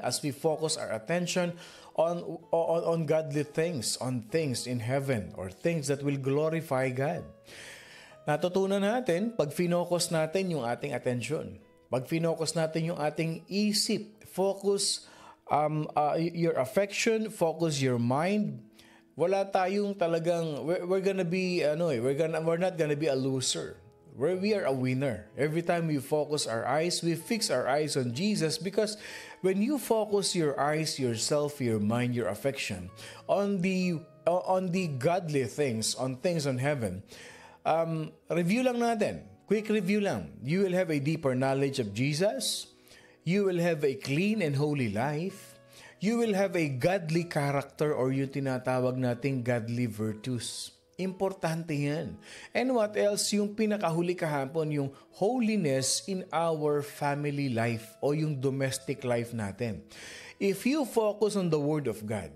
as we focus our attention on godly things, on things in heaven or things that will glorify God. Natutunan natin pag finocus natin yung ating attention. Pag finocus natin yung ating isip, focus your affection, focus your mind. Wala tayong talagang we're not gonna be a loser. We are a winner. Every time we focus our eyes, we fix our eyes on Jesus, because when you focus your eyes, yourself, your mind, your affection on the godly things, on things on heaven, review lang natin. Quick review lang. You will have a deeper knowledge of Jesus. You will have a clean and holy life. You will have a godly character, or yung tinatawag nating godly virtues. Importante yan. And what else? Yung pinakahuli kahapon, yung holiness in our family life o yung domestic life natin. If you focus on the Word of God,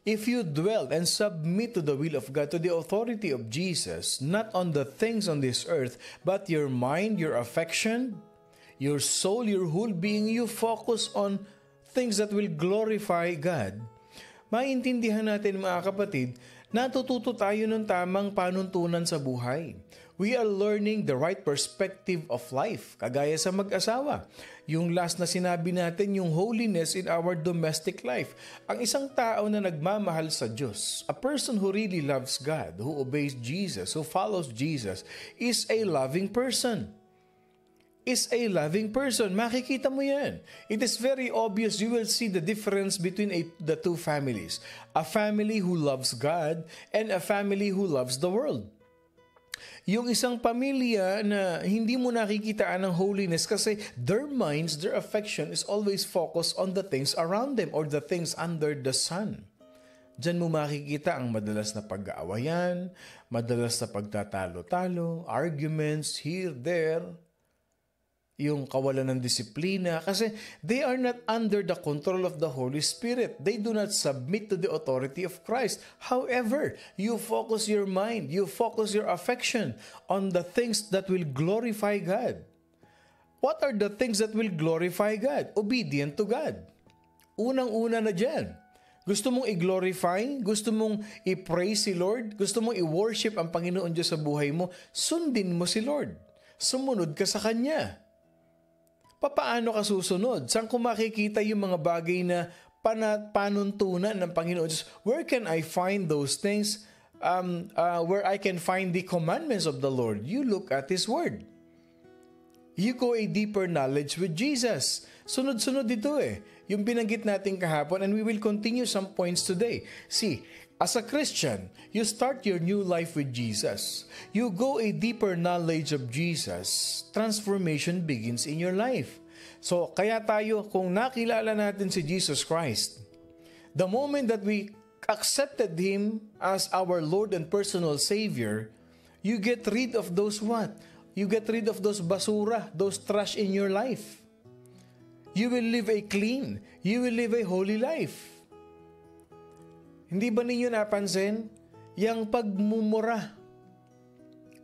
if you dwell and submit to the will of God, to the authority of Jesus, not on the things on this earth, but your mind, your affection, your soul, your whole being, you focus on things that will glorify God, maintindihan natin mga kapatid, natututo tayo ng tamang panuntunan sa buhay. We are learning the right perspective of life, kagaya sa mag-asawa. Yung last na sinabi natin, yung holiness in our domestic life. Ang isang tao na nagmamahal sa Diyos, a person who really loves God, who obeys Jesus, who follows Jesus, is a loving person. Makikita mo yan. It is very obvious. You will see the difference between the two families. A family who loves God and a family who loves the world. Yung isang pamilya na hindi mo nakikitaan ng holiness kasi their minds, their affection is always focused on the things around them or the things under the sun. Diyan mo makikita ang madalas na pag-aawayan, madalas na pagtatalo-talo, arguments here, there, yung kawalan ng disiplina, kasi they are not under the control of the Holy Spirit. They do not submit to the authority of Christ. However, you focus your mind, you focus your affection on the things that will glorify God. What are the things that will glorify God? Obedient to God. Unang-una na dyan. Gusto mong i-glorify? Gusto mong i-praise si Lord? Gusto mong i-worship ang Panginoon Diyos sa buhay mo? Sundin mo si Lord. Sumunod ka sa Kanya. Paano ka susunod? Saan ko makikita yung mga bagay na panuntunan ng Panginoon Diyos? Where can I find those things? Where I can find the commandments of the Lord? You look at His Word. You go a deeper knowledge with Jesus. Sunod-sunod dito yung binanggit natin kahapon, and we will continue some points today. See, as a Christian, you start your new life with Jesus. You go a deeper knowledge of Jesus. Transformation begins in your life. So, kaya tayo, kung nakilala natin si Jesus Christ, the moment that we accepted Him as our Lord and personal Savior, you get rid of those what? You get rid of those basura, those trash in your life. You will live a clean, you will live a holy life. Hindi ba ninyo napansin? Yang pagmumura,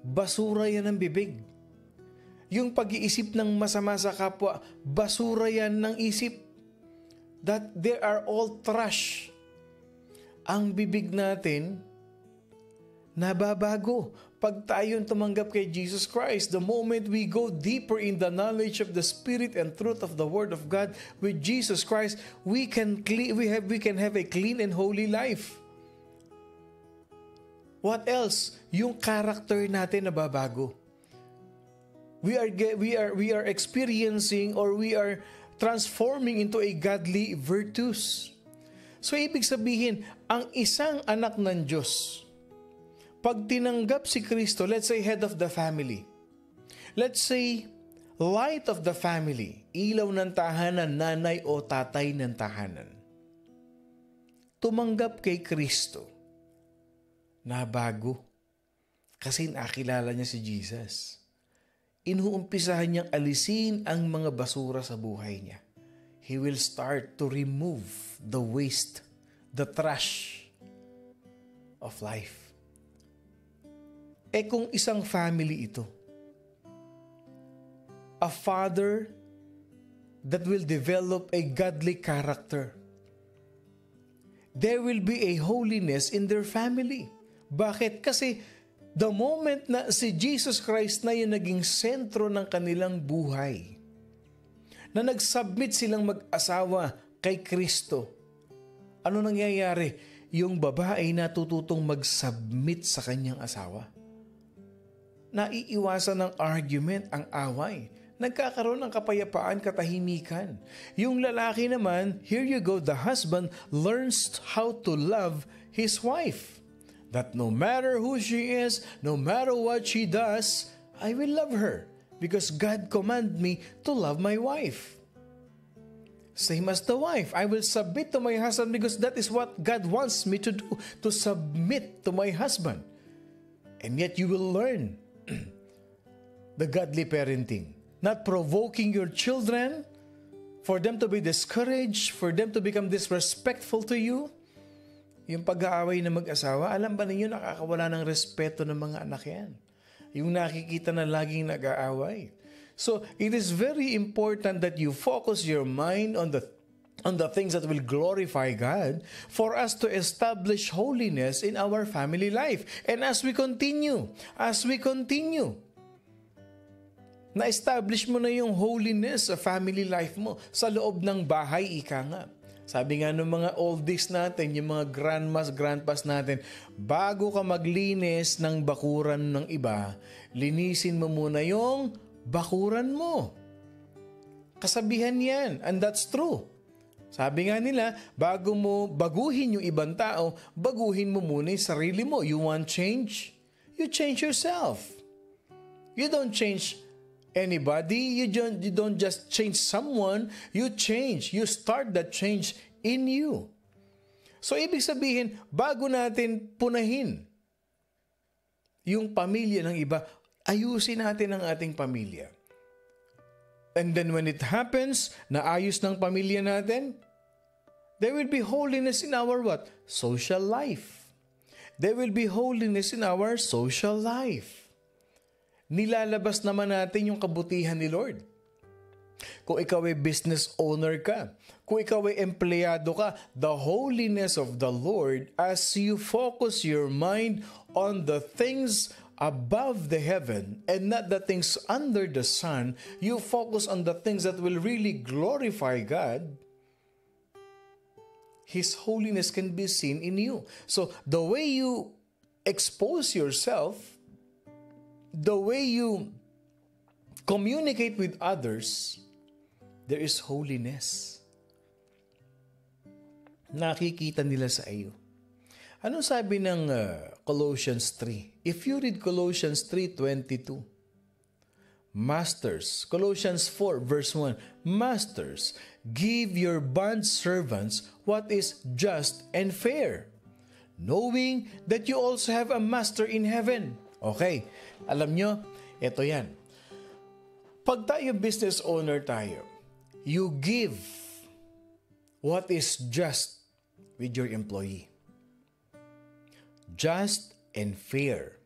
basura yan ng bibig. Yung pag-iisip ng masama sa kapwa, basura yan ng isip. That they are all trash. Ang bibig natin, nababago. Pag tayong tumanggap kay Jesus Christ, the moment we go deeper in the knowledge of the Spirit and truth of the Word of God with Jesus Christ, we can have a clean and holy life. What else? Yung character natin nababago. We are experiencing, or we are transforming into a godly virtues. So ibig sabihin, ang isang anak ng Diyos, pag tinanggap si Kristo, let's say head of the family, let's say light of the family, ilaw ng tahanan, nanay o tatay ng tahanan, tumanggap kay Kristo, nabago. Kasi nakilala niya si Jesus. Inuumpisahan niyang alisin ang mga basura sa buhay niya. He will start to remove the waste, the trash of life. Kung isang family ito, a father that will develop a godly character. There will be a holiness in their family. Bakit? Kasi the moment na si Jesus Christ na yung naging sentro ng kanilang buhay, na nag-submit silang mag-asawa kay Kristo, ano nangyayari? Yung babae natututong mag-submit sa kanyang asawa. Naiiwasan ng argument ang away. Nagkakaroon ng kapayapaan, katahimikan. Yung lalaki naman, here you go, the husband learns how to love his wife. That no matter who she is, no matter what she does, I will love her because God commanded me to love my wife. Same as the wife, I will submit to my husband because that is what God wants me to do, to submit to my husband. And yet you will learn the godly parenting. Not provoking your children for them to be discouraged, for them to become disrespectful to you. Yung pag-aaway na mag-asawa, alam ba ninyo nakakawala ng respeto ng mga anak yan? Yung nakikita na laging nag-aaway. So, it is very important that you focus your mind on the things that will glorify God for us to establish holiness in our family life. And as we continue, na-establish mo na yung holiness sa family life mo sa loob ng bahay, ika nga. Sabi nga ng mga oldies natin, yung mga grandmas, grandpas natin, bago ka maglinis ng bakuran ng iba, linisin mo muna yung bakuran mo. Kasabihan yan, and that's true. Sabi nga nila, bago mo baguhin yung ibang tao, baguhin mo muna yung sarili mo. You want change? You change yourself. You don't change anybody. You don't just change someone. You change. You start that change in you. So, ibig sabihin, bago natin punahin yung pamilya ng iba, ayusin natin ang ating pamilya. And then when it happens, naayos ng pamilya natin, there will be holiness in our what? Social life. There will be holiness in our social life. Nilalabas naman natin yung kabutihan ni Lord. Kung ikaw ay business owner ka, kung ikaw ay empleyado ka, the holiness of the Lord as you focus your mind on the things above the heaven and not the things under the sun, you focus on the things that will really glorify God, His holiness can be seen in you. So the way you expose yourself, the way you communicate with others, there is holiness. Nakikita nila sa iyo. Ano sabi ng Colossians 3? If you read Colossians 3:22, Masters, Colossians 4 verse 1, Masters, give your bond servants what is just and fair, knowing that you also have a master in heaven. Okay, alam nyo, ito yan. Pag tayo business owner tayo, you give what is just with your employee. Just and fair.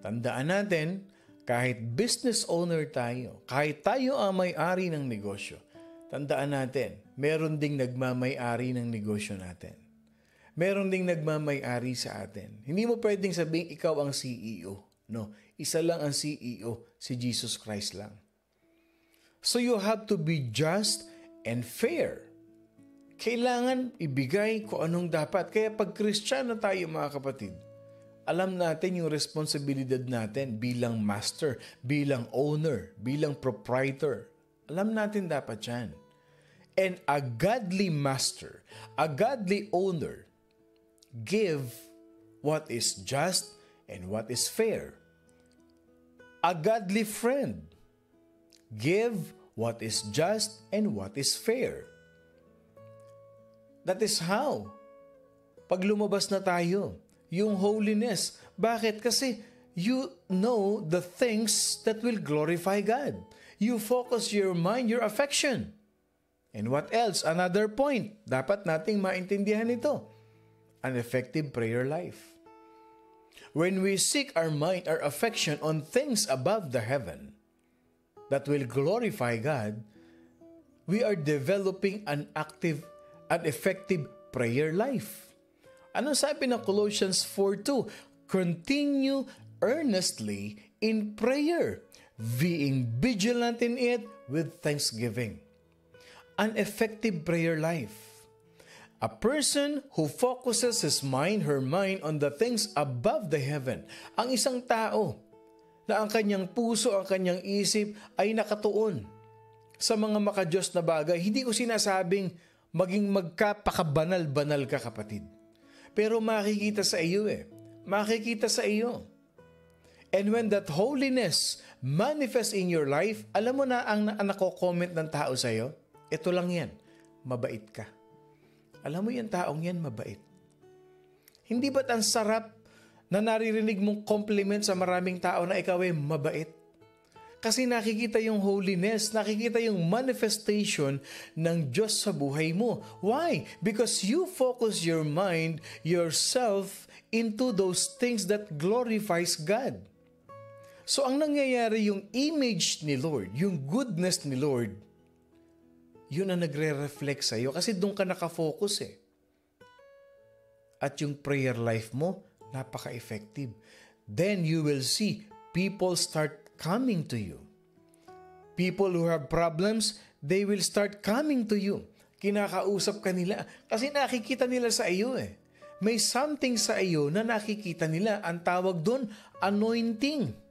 Tandaan natin, kahit business owner tayo, kahit tayo ang may-ari ng negosyo, tandaan natin, meron ding nagmamay-ari ng negosyo natin. Meron ding nagmamay-ari sa atin. Hindi mo pwedeng sabihin ikaw ang CEO. No, isa lang ang CEO, si Jesus Christ lang. So you have to be just and fair. Kailangan ibigay kung anong dapat. Kaya pag Kristiyano tayo mga kapatid, alam natin yung responsibilidad natin bilang master, bilang owner, bilang proprietor. Alam natin dapat yan. And a godly master, a godly owner, give what is just and what is fair. A godly friend, give what is just and what is fair. That is how, pag lumabas na tayo, yung holiness. Bakit? Kasi you know the things that will glorify God. You focus your mind, your affection. And what else? Another point. Dapat nating maintindihan ito. An effective prayer life. When we seek our mind, our affection on things above the heaven that will glorify God, we are developing an effective prayer life. Ano sabi ng Colossians 4:2? Continue earnestly in prayer, being vigilant in it with thanksgiving. An effective prayer life. A person who focuses her mind on the things above the heaven. Ang isang tao na ang kanyang puso, ang kanyang isip ay nakatuon sa mga makadiyos na bagay. Hindi ko sinasabing maging magkapakabanal-banal ka, kapatid. Pero makikita sa iyo Makikita sa iyo. And when that holiness manifests in your life, alam mo na ang nako-comment ng tao sa iyo? Ito lang yan, mabait ka. Alam mo yung taong yan, mabait. Hindi ba't ang sarap na naririnig mong compliment sa maraming tao na ikaw ay mabait? Kasi nakikita yung holiness, nakikita yung manifestation ng Diyos sa buhay mo. Why? Because you focus your mind, yourself, into those things that glorifies God. So ang nangyayari, yung image ni Lord, yung goodness ni Lord, yun ang nagre-reflect sa iyo kasi doon ka nakafocus . At yung prayer life mo, napaka-effective. Then you will see people start coming to you. People who have problems, they will start coming to you. Kinakausap ka nila kasi nakikita nila sa iyo . May something sa iyo na nakikita nila. Ang tawag doon, anointing.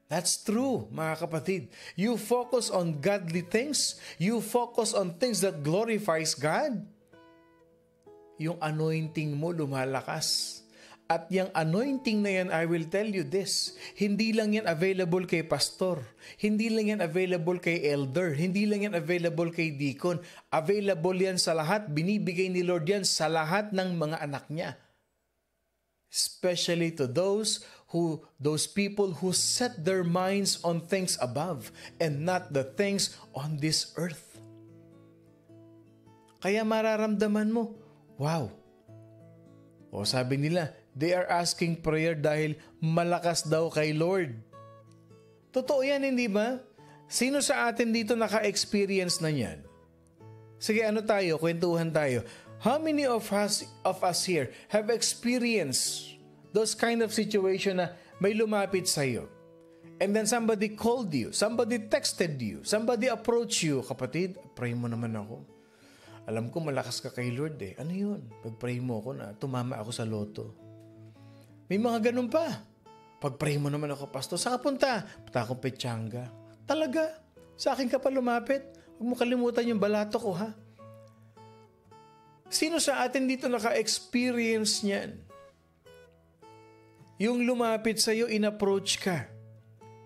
That's true, mga kapatid. You focus on godly things. You focus on things that glorifies God. Yung anointing mo lumalakas. At yung anointing na yan, I will tell you this, hindi lang yan available kay pastor. Hindi lang yan available kay elder. Hindi lang yan available kay deacon. Available yan sa lahat. Binibigay ni Lord yan sa lahat ng mga anak niya. Especially to those people who set their minds on things above and not the things on this earth. Kaya mararamdaman mo, wow. O sabi nila, they are asking prayer dahil malakas daw kay Lord. Totoo yan, hindi ba? Sino sa atin dito naka-experience na yan? Sige, kwentuhan tayo. How many of us here have experienced those kind of situation na may lumapit sa iyo? And then somebody called you, somebody texted you, somebody approached you. Kapatid, pray mo naman ako. Alam ko malakas ka kay Lord . Ano yun? Pag-pray mo ako na tumama ako sa loto. May mga ganun pa. Pag-pray mo naman ako, pastor, saan ka punta? Punta akong Pechanga. Talaga? Sa akin ka pa lumapit? Huwag mo kalimutan yung balato ko, ha? Sino sa atin dito naka-experience niyan? Yung lumapit sa'yo, in-approach ka.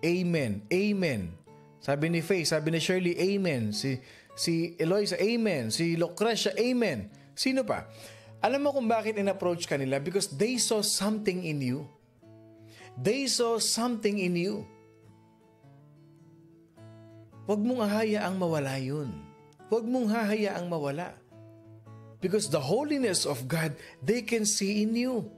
Amen. Amen. Sabi ni Faye, sabi ni Shirley, amen. Si Eloisa, amen. Si Lucrecia, amen. Sino pa? Alam mo kung bakit in-approach ka nila? Because they saw something in you. They saw something in you. Huwag mong hahayaang mawala yun. Huwag mong hahayaang mawala. Because the holiness of God, they can see in you.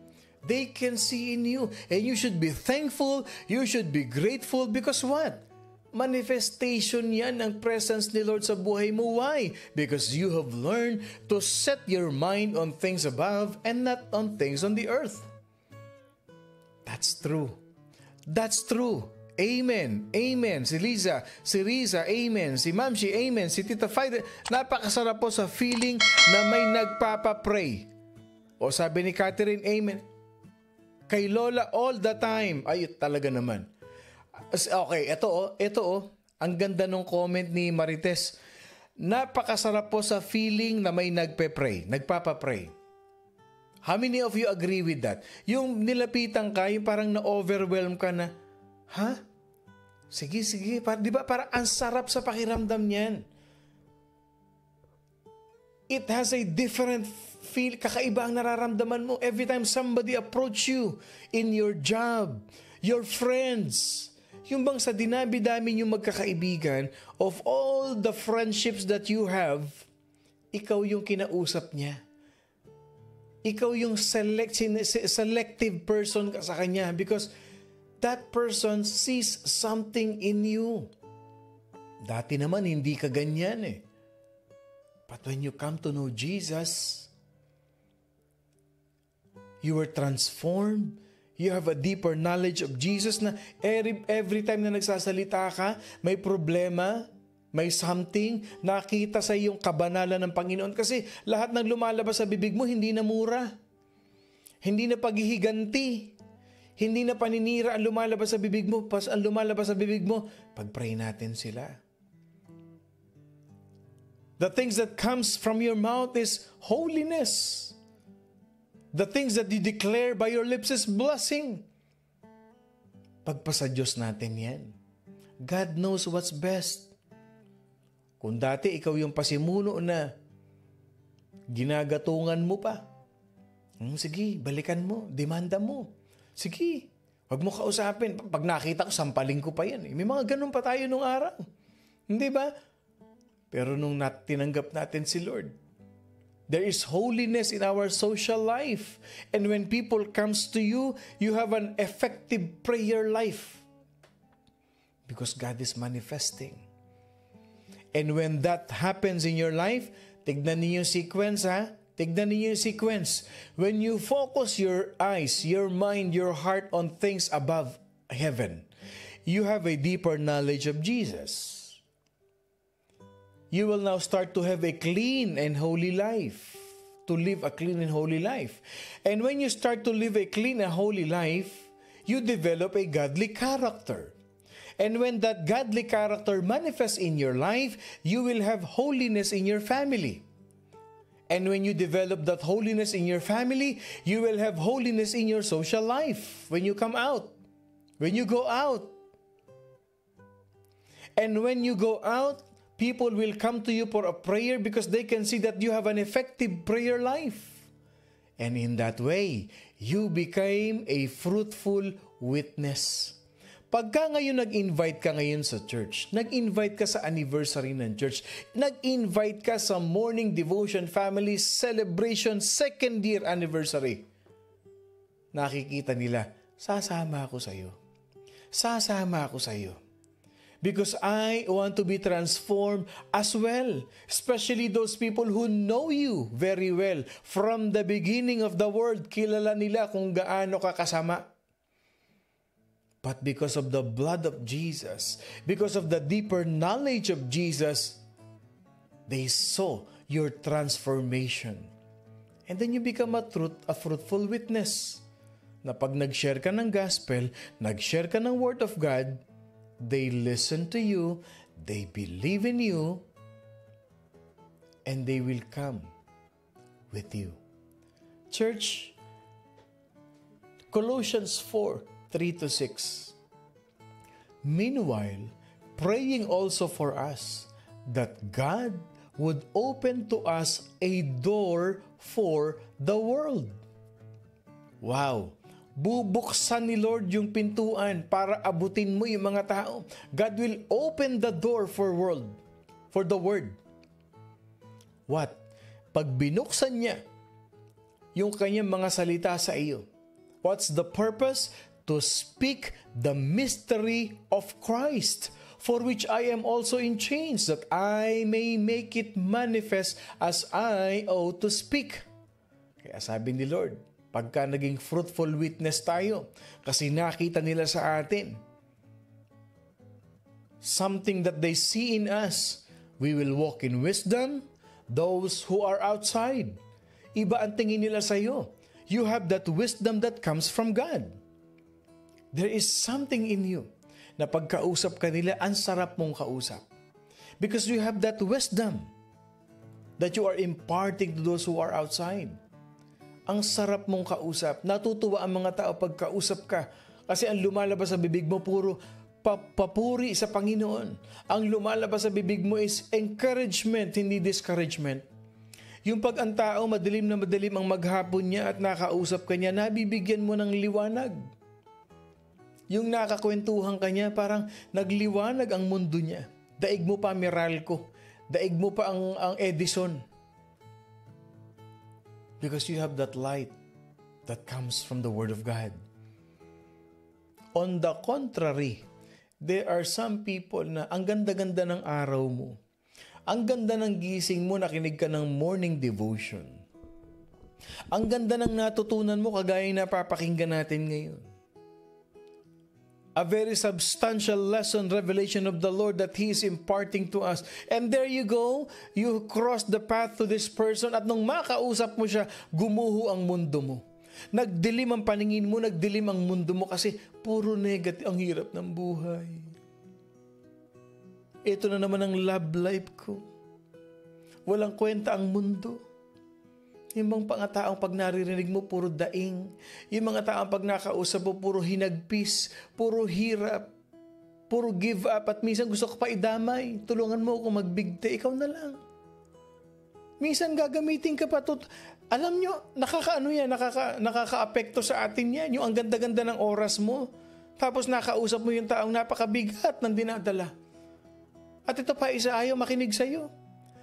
They can see in you. And you should be thankful. You should be grateful. Because what? Manifestation yan ng presence ni Lord sa buhay mo. Why? Because you have learned to set your mind on things above and not on things on the earth. That's true. That's true. Amen. Amen. Si Liza, si Riza, amen. Si Mamshi, amen. Si Tita Faida, napakasarap po sa feeling na may nagpapapray. O sabi ni Catherine, amen. Kay Lola all the time. Ay, talaga naman. Okay, ito ang ganda ng comment ni Marites. Napakasarap po sa feeling na may nagpapapray. How many of you agree with that? Yung nilapitan ka, yung parang na-overwhelm ka na, ha? Sige. Di ba? Parang ang sarap sa pakiramdam niyan. It has a different feel. Kakaiba ang nararamdaman mo every time somebody approach you in your job, your friends. Yung bang sa dinabi-dami yung magkakaibigan, of all the friendships that you have, ikaw yung kinausap niya. Ikaw yung selective person ka sa kanya because that person sees something in you. Dati naman hindi ka ganyan eh. But when you come to know Jesus, you were transformed. You have a deeper knowledge of Jesus na every time na nagsasalita ka, may problema, may something, nakita sa iyong kabanalan ng Panginoon. Kasi lahat ng lumalabas sa bibig mo, hindi na mura. Hindi na paghihiganti. Hindi na paninira ang lumalabas sa bibig mo. Ang lumalabas sa bibig mo, pag-pray natin sila. The things that comes from your mouth is holiness. The things that you declare by your lips is blessing. Pagpasa Diyos natin yan. God knows what's best. Kung dati ikaw yung pasimuno na ginagatungan mo pa, sige, balikan mo, demanda mo. Sige, wag mo kausapin. Pag nakita ko, sampaling ko pa yan. May mga ganun pa tayo nung araw. Hindi ba? Pero nung tinanggap natin si Lord, there is holiness in our social life. And when people comes to you, you have an effective prayer life. Because God is manifesting. And when that happens in your life, tignan niyo yung sequence ha. Tignan niyo yung sequence. When you focus your eyes, your mind, your heart on things above heaven, you have a deeper knowledge of Jesus. You will now start to have a clean and holy life. To live a clean and holy life. And when you start to live a clean and holy life, you develop a godly character. And when that godly character manifests in your life, you will have holiness in your family. And when you develop that holiness in your family, you will have holiness in your social life. When you come out, when you go out. And when you go out, people will come to you for a prayer because they can see that you have an effective prayer life. And in that way, you became a fruitful witness. Pagka ngayon nag-invite ka ngayon sa church, nag-invite ka sa anniversary ng church, nag-invite ka sa morning devotion family celebration second year anniversary, nakikita nila, sasama ako sa iyo. Sasama ako sa iyo. Because I want to be transformed as well. Especially those people who know you very well. From the beginning of the world, kilala nila kung gaano ka kasama. But because of the blood of Jesus, because of the deeper knowledge of Jesus, they saw your transformation. And then you become a fruitful witness. Na pag nag-share ka ng gospel, nag-share ka ng word of God, they listen to you, they believe in you, and they will come with you. Church, Colossians 4:3-6. Meanwhile, praying also for us that God would open to us a door for the world. Wow! Bubuksan ni Lord yung pintuan para abutin mo yung mga tao. God will open the door for the word. What? Pag binuksan niya yung kanyang mga salita sa iyo, what's the purpose? To speak the mystery of Christ, for which I am also in chains, that I may make it manifest as I ought to speak. Kaya sabi ni Lord, pagka naging fruitful witness tayo, kasi nakita nila sa atin, something that they see in us, we will walk in wisdom. Those who are outside, iba ang tingin nila sa iyo. You have that wisdom that comes from God. There is something in you na pagkausap ka nila, ang sarap mong kausap. Because you have that wisdom that you are imparting to those who are outside. Ang sarap mong kausap. Natutuwa ang mga tao pagkausap ka. Kasi ang lumalabas sa bibig mo, puro papuri sa Panginoon. Ang lumalabas sa bibig mo is encouragement, hindi discouragement. Yung pag ang tao, madilim na madilim ang maghapon niya at nakausap ka niya, nabibigyan mo ng liwanag. Yung nakakwentuhan ka niya, parang nagliwanag ang mundo niya. Daig mo pa Meralco. Daig mo pa ang Edison. Because you have that light that comes from the Word of God. On the contrary, There are some people na ang ganda-ganda ng araw mo. Ang ganda ng gising mo, nakinig ka ng morning devotion. Ang ganda ng natutunan mo, kagaya na napapakinggan natin ngayon. A very substantial lesson, revelation of the Lord that He is imparting to us. And there you go, you cross the path to this person at nung makausap mo siya, gumuho ang mundo mo. Nagdilim ang paningin mo, nagdilim ang mundo mo kasi puro negative, ang hirap ng buhay. Ito na naman ang love life ko. Walang kwenta ang mundo. Yung mga taong pag naririnig mo, puro daing. Yung mga taong pag nakausap mo, puro hinagpis, puro hirap, puro give up. At minsan gusto ko pa idamay. Tulungan mo ako magbigti. Ikaw na lang. Minsan gagamitin ka pa. Alam nyo, nakaka-apekto sa atin yan. Yung ang ganda-ganda ng oras mo. Tapos nakausap mo yung taong napakabigat ng dinadala. At ito pa, isa ayaw makinig sa'yo.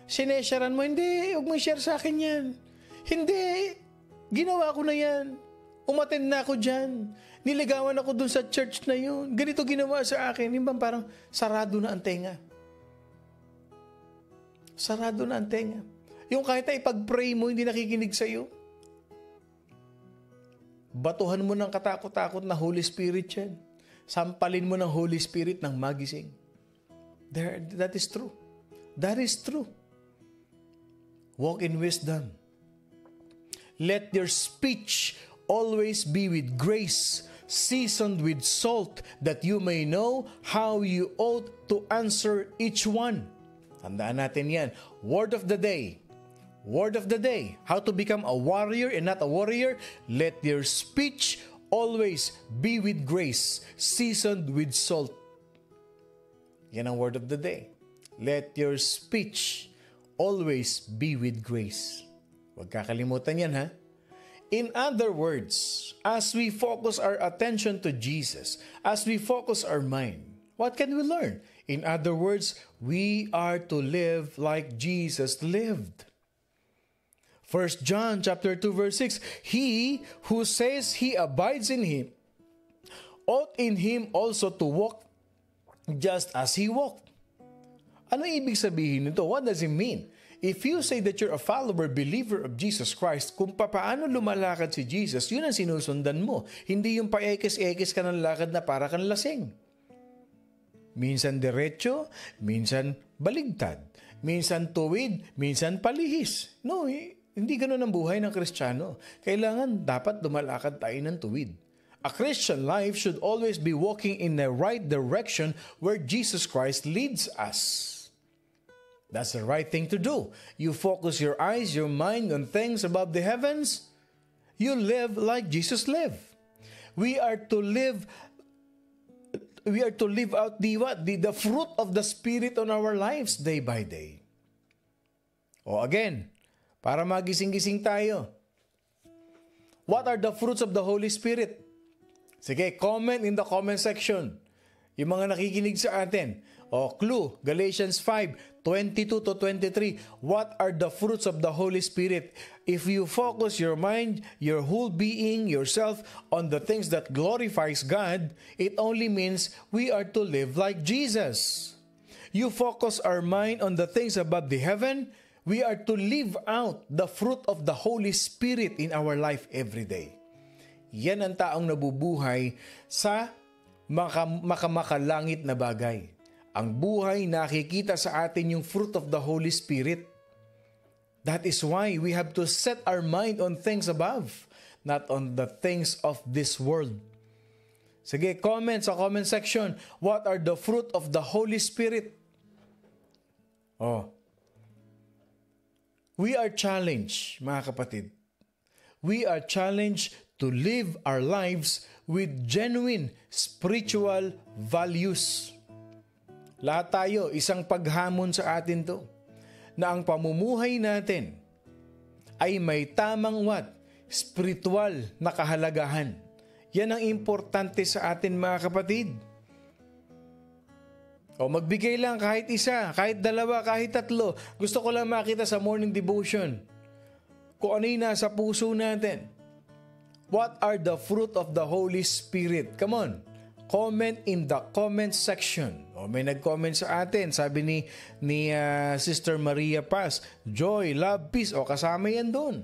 Sinesharan mo, hindi, huwag mo i-share sa akin yan. Hindi, ginawa ko na yan. Umattend na ako dyan. Niligawan ako dun sa church na yun. Ganito ginawa sa akin. Yung bang parang sarado na ang tenga. Sarado na ang tenga. Yung kahit na ipag-pray mo, hindi nakikinig sa'yo. Batuhan mo ng katakot-takot na Holy Spirit yan. Sampalin mo ng Holy Spirit ng magising. That is true. That is true. Walk in wisdom. Let your speech always be with grace, seasoned with salt, that you may know how you ought to answer each one. Tandaan natin yan. Word of the day. Word of the day. How to become a warrior and not a warrior. Let your speech always be with grace, seasoned with salt. Yan ang word of the day. Let your speech always be with grace. Huwag kakalimutan yan, ha? In other words, as we focus our attention to Jesus, as we focus our mind, what can we learn? In other words, we are to live like Jesus lived. 1 John chapter 2 verse 6, He who says he abides in Him, ought in Him also to walk just as He walked. Ano ibig sabihin nito? What does it mean? If you say that you're a follower, believer of Jesus Christ, kung paano lumalakad si Jesus, yun ang sinusundan mo. Hindi yung paekis-ekis ka ng lakad na para kang lasing. Minsan diretso, minsan baligtad. Minsan tuwid, minsan palihis. No, hindi ganun ang buhay ng Kristiyano. Kailangan dapat lumalakad tayo ng tuwid. A Christian life should always be walking in the right direction where Jesus Christ leads us. That's the right thing to do. You focus your eyes, your mind on things above the heavens. You live like Jesus lived. We are to live out the fruit of the Spirit on our lives day by day. O again, para magising-gising tayo. What are the fruits of the Holy Spirit? Sige, comment in the comment section. Yung mga nakikinig sa atin. O clue, Galatians 5:22-23. What are the fruits of the Holy Spirit? If you focus your mind, your whole being, yourself on the things that glorifies God, it only means we are to live like Jesus. You focus our mind on the things above the heaven, we are to live out the fruit of the Holy Spirit in our life every day. Yan ang taong nabubuhay sa makamalangit na bagay. Ang buhay nakikita sa atin yung fruit of the Holy Spirit. That is why we have to set our mind on things above, not on the things of this world. Sige, comment sa comment section. What are the fruit of the Holy Spirit? We are challenged, mga kapatid. We are challenged to live our lives with genuine spiritual values. Lahat tayo, isang paghamon sa atin to, na ang pamumuhay natin ay may tamang spiritual na kahalagahan. Yan ang importante sa atin, mga kapatid. O magbigay lang kahit isa, kahit dalawa, kahit tatlo. Gusto ko lang makita sa morning devotion kung ano yung nasa puso natin. What are the fruit of the Holy Spirit? Come on, Comment in the comment section. O, may nag-comment sa atin. Sabi ni Sister Maria Paz, joy, love, peace. O, kasama yan doon.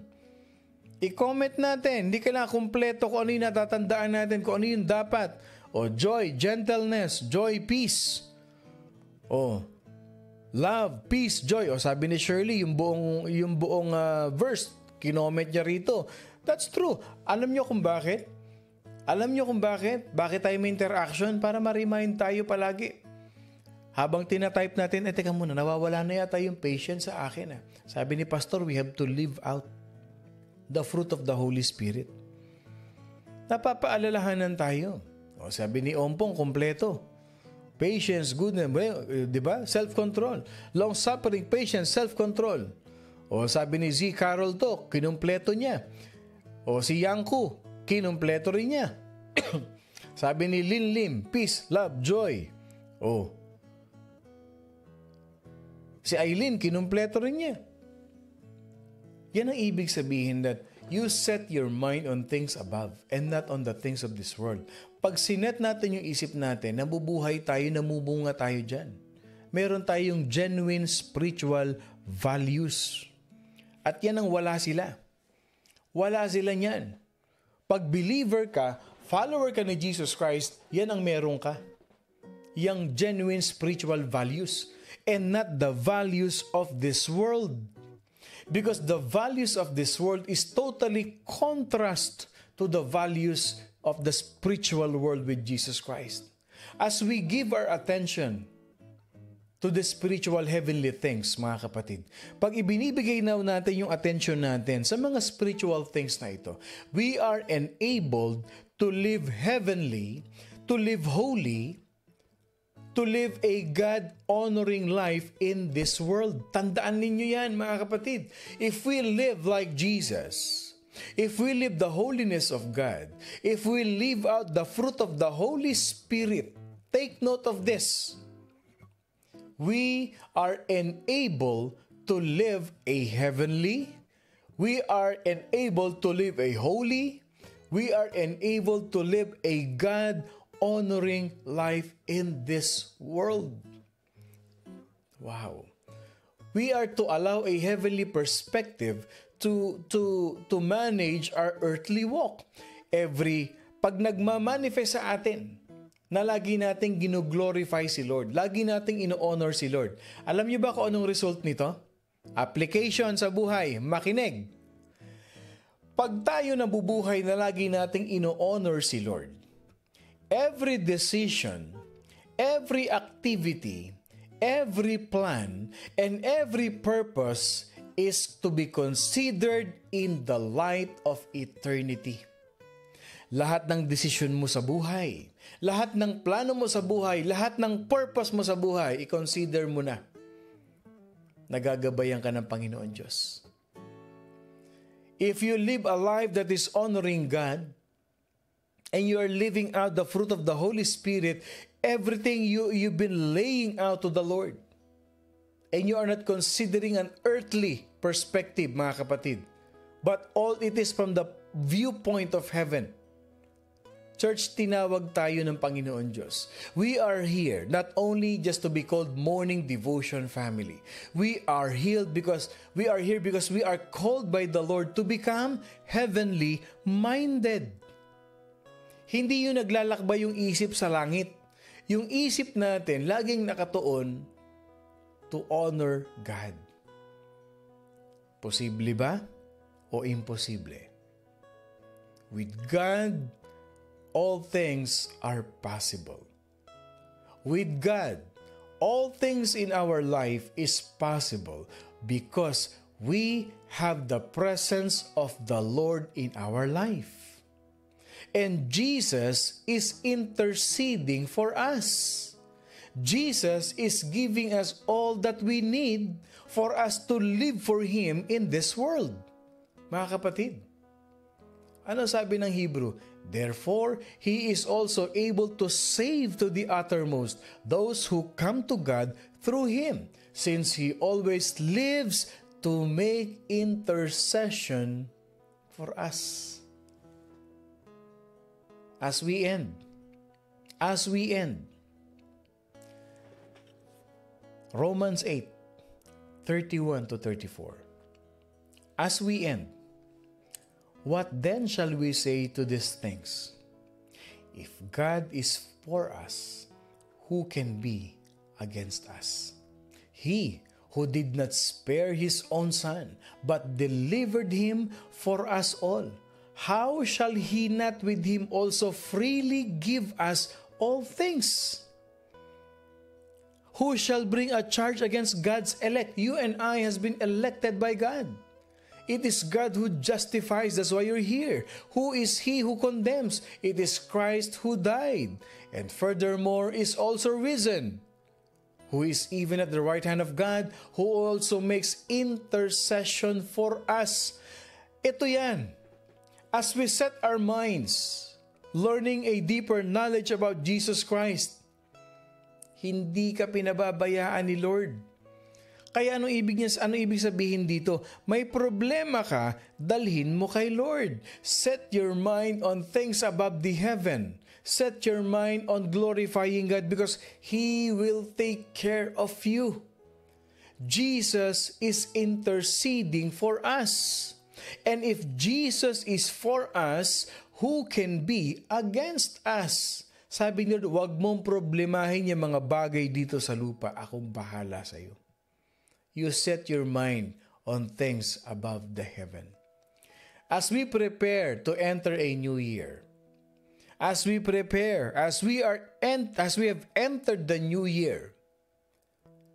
I-comment natin. Hindi kailangan kumpleto kung ano yung natatandaan natin, kung ano yung dapat. O, joy, gentleness, joy, peace. O, love, peace, joy. O, sabi ni Shirley, yung buong verse, kinoment niya rito. That's true. Alam niyo kung bakit? Alam niyo kung bakit? Bakit tayo may interaction? Para ma-remind tayo palagi. Habang tinatype natin, teka muna, nawawala na yata yung patience sa akin. Sabi ni Pastor, we have to live out the fruit of the Holy Spirit. Napapaalalahanan tayo. O, sabi ni Ompong, kompleto. Patience, goodness, di ba? Self-control. Long-suffering, patience, self-control. O, sabi ni Z. Carol to, kinumpleto niya. O, si Yanku, kinumpleto rin niya. Sabi ni Lin Lim, peace, love, joy. Oh. Si Aileen, kinumpleto rin niya. Yan ang ibig sabihin that you set your mind on things above and not on the things of this world. Pag sinet natin yung isip natin, nabubuhay tayo, namubunga tayo dyan. Meron tayong genuine spiritual values. At yan ang wala sila. Wala sila niyan. Pag believer ka, follower ka ni Jesus Christ, yan ang meron ka. Yang genuine spiritual values and not the values of this world. Because the values of this world is totally contrast to the values of the spiritual world with Jesus Christ. As we give our attention to the spiritual heavenly things, mga kapatid. Pag ibinibigay na natin yung attention natin sa mga spiritual things na ito, we are enabled to live heavenly, to live holy, to live a God-honoring life in this world. Tandaan ninyo yan, mga kapatid. If we live like Jesus, if we live the holiness of God, if we live out the fruit of the Holy Spirit, take note of this. We are enabled to live a heavenly, we are enabled to live a holy, we are enabled to live a God-honoring life in this world. Wow. We are to allow a heavenly perspective to manage our earthly walk. Pag nagmamanifest sa atin, na lagi nating gino-glorify si Lord. Lagi nating ino-honor si Lord. Alam niyo ba kung anong result nito? Application sa buhay, makinig. Pag tayo nabubuhay na lagi nating ino-honor si Lord, every decision, every activity, every plan, and every purpose is to be considered in the light of eternity. Lahat ng desisyon mo sa buhay, lahat ng plano mo sa buhay, lahat ng purpose mo sa buhay, i-consider mo na. Nagagabayan ka ng Panginoon Diyos. If you live a life that is honoring God, and you are living out the fruit of the Holy Spirit, everything you've been laying out to the Lord, and you are not considering an earthly perspective, mga kapatid, but all it is from the viewpoint of heaven. Church, tinawag tayo ng Panginoon Diyos. We are here not only just to be called morning devotion family. We are here because we are called by the Lord to become heavenly minded. Hindi yung naglalakbay yung isip sa langit. Yung isip natin laging nakatuon to honor God. Posible ba o imposible? With God, all things are possible. With God, all things in our life is possible because we have the presence of the Lord in our life. And Jesus is interceding for us. Jesus is giving us all that we need for us to live for Him in this world. Mga kapatid, ano sabi ng Hebrew? Therefore, He is also able to save to the uttermost those who come to God through Him, since He always lives to make intercession for us. As we end, as we end, Romans 8:31-34. As we end, what then shall we say to these things? If God is for us, who can be against us? He who did not spare his own son, but delivered him for us all, how shall he not with him also freely give us all things? Who shall bring a charge against God's elect? You and I has been elected by God. It is God who justifies. That's why you're here. Who is he who condemns? It is Christ who died, and furthermore is also risen, who is even at the right hand of God, who also makes intercession for us. Ito yan. As we set our minds, learning a deeper knowledge about Jesus Christ, hindi ka pinababayaan ni Lord. Kaya ano ibig sabihin dito? May problema ka, dalhin mo kay Lord. Set your mind on things above the heaven. Set your mind on glorifying God because He will take care of you. Jesus is interceding for us. And if Jesus is for us, who can be against us? Sabi niya, huwag mong problemahin yung mga bagay dito sa lupa. Akong bahala sa iyo. You set your mind on things above the heaven. As we prepare to enter a new year, as we have entered the new year,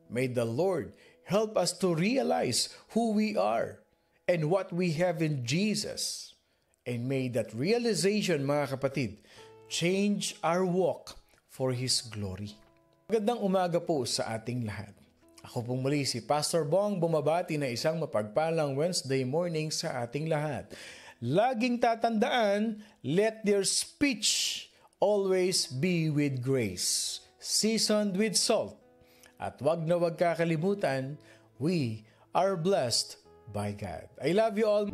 may the Lord help us to realize who we are and what we have in Jesus. And may that realization, mga kapatid, change our walk for His glory. Magandang umaga po sa ating lahat. Ako pong muli si Pastor Bong, bumabati na isang mapagpalang Wednesday morning sa ating lahat. Laging tatandaan, let your speech always be with grace, seasoned with salt. At wag na wag kakalimutan, we are blessed by God. I love you all.